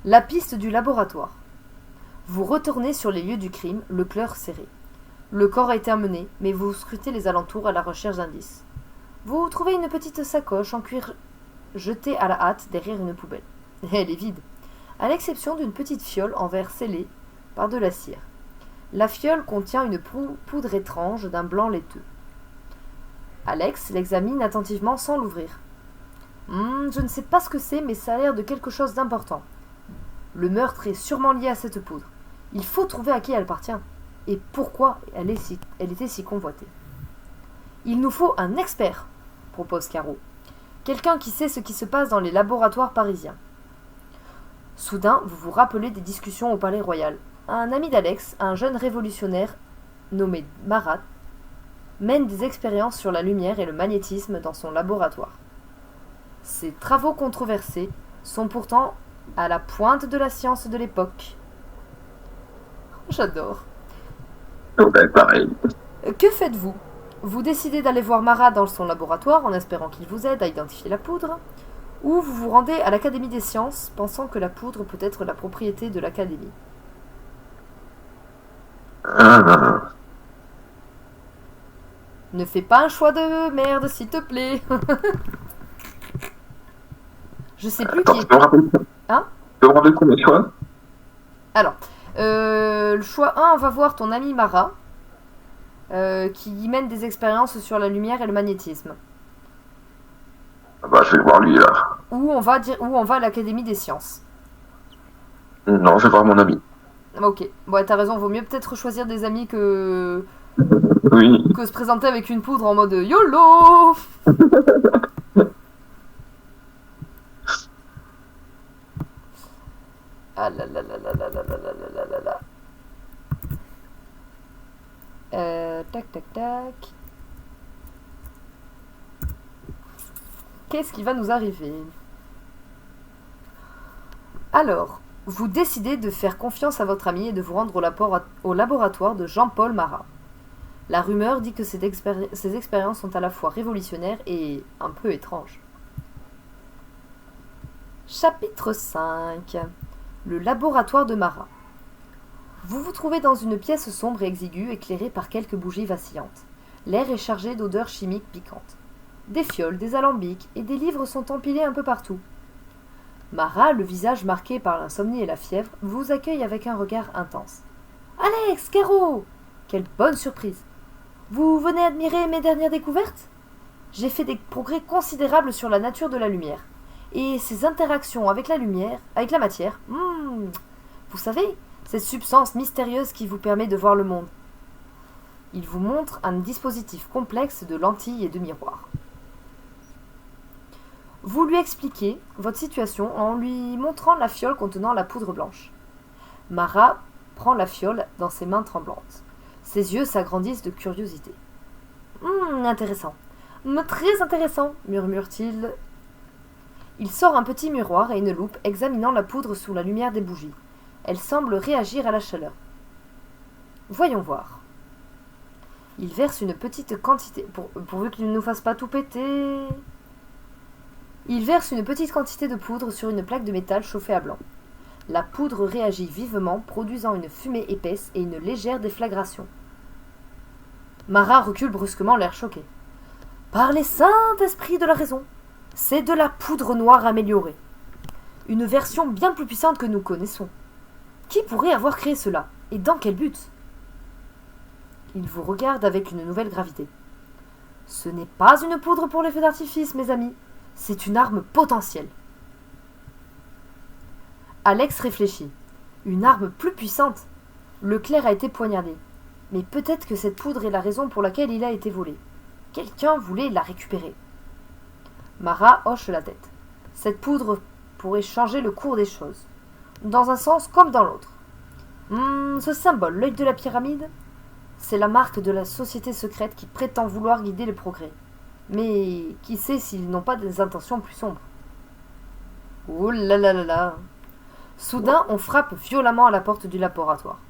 La piste du laboratoire. Vous retournez sur les lieux du crime, le cœur serré. Le corps a été amené, mais vous scrutez les alentours à la recherche d'indices. Vous trouvez une petite sacoche en cuir jetée à la hâte derrière une poubelle. Elle est vide, à l'exception d'une petite fiole en verre scellé par de la cire. La fiole contient une poudre étrange d'un blanc laiteux. Alex l'examine attentivement sans l'ouvrir. Je ne sais pas ce que c'est, mais ça a l'air de quelque chose d'important. Le meurtre est sûrement lié à cette poudre. Il faut trouver à qui elle appartient et pourquoi elle était si convoitée. Il nous faut un expert, propose Caro. Quelqu'un qui sait ce qui se passe dans les laboratoires parisiens. Soudain, vous vous rappelez des discussions au Palais Royal. Un ami d'Alex, un jeune révolutionnaire nommé Marat, mène des expériences sur la lumière et le magnétisme dans son laboratoire. Ces travaux controversés sont pourtant à la pointe de la science de l'époque. J'adore. Ouais, pareil. Que faites-vous? Vous décidez d'aller voir Marat dans son laboratoire en espérant qu'il vous aide à identifier la poudre, ou vous vous rendez à l'Académie des sciences pensant que la poudre peut être la propriété de l'Académie. Ne fais pas un choix de merde, s'il te plaît. Je sais plus Attends, qui je peux me rappeler. Hein? Je peux me rappeler combien de choix? Alors, le choix 1, on va voir ton ami Marat, qui y mène des expériences sur la lumière et le magnétisme. Ah bah, je vais voir lui là. Ou on va à l'Académie des sciences. Non, je vais voir mon ami. Ok, bon, t'as raison, vaut mieux peut-être choisir des amis que Oui. se présenter avec une poudre en mode YOLO. Ah là là là là là là là là là là là. Tac tac tac. Qu'est-ce qui va nous arriver? Alors, vous décidez de faire confiance à votre ami et de vous rendre au laboratoire de Jean-Paul Marat. La rumeur dit que ces expériences sont à la fois révolutionnaires et un peu étranges. Chapitre 5. Le laboratoire de Marat. Vous vous trouvez dans une pièce sombre et exiguë éclairée par quelques bougies vacillantes. L'air est chargé d'odeurs chimiques piquantes. Des fioles, des alambics et des livres sont empilés un peu partout. Marat, le visage marqué par l'insomnie et la fièvre, vous accueille avec un regard intense. « Alex, Caro! Quelle bonne surprise! Vous venez admirer mes dernières découvertes? J'ai fait des progrès considérables sur la nature de la lumière. Et ses interactions avec la lumière, avec la matière, vous savez, cette substance mystérieuse qui vous permet de voir le monde. » Il vous montre un dispositif complexe de lentilles et de miroirs. Vous lui expliquez votre situation en lui montrant la fiole contenant la poudre blanche. Marat prend la fiole dans ses mains tremblantes. Ses yeux s'agrandissent de curiosité. Intéressant. Très intéressant, murmure-t-il. Il sort un petit miroir et une loupe examinant la poudre sous la lumière des bougies. Elle semble réagir à la chaleur. Voyons voir. Il verse une petite quantité... pourvu qu'il ne nous fasse pas tout péter... Il verse une petite quantité de poudre sur une plaque de métal chauffée à blanc. La poudre réagit vivement, produisant une fumée épaisse et une légère déflagration. Marat recule brusquement, l'air choqué. « Par les saints esprits de la raison, c'est de la poudre noire améliorée. Une version bien plus puissante que nous connaissons. Qui pourrait avoir créé cela? Et dans quel but ?» Il vous regarde avec une nouvelle gravité. « Ce n'est pas une poudre pour les feux d'artifice, mes amis. C'est une arme potentielle. » Alex réfléchit. Une arme plus puissante. Le clerc a été poignardé. Mais peut-être que cette poudre est la raison pour laquelle il a été volé. Quelqu'un voulait la récupérer. Marat hoche la tête. Cette poudre pourrait changer le cours des choses. Dans un sens comme dans l'autre. Ce symbole, l'œil de la pyramide, c'est la marque de la société secrète qui prétend vouloir guider le progrès. Mais qui sait s'ils n'ont pas des intentions plus sombres. Oh là là là là. Soudain, on frappe violemment à la porte du laboratoire.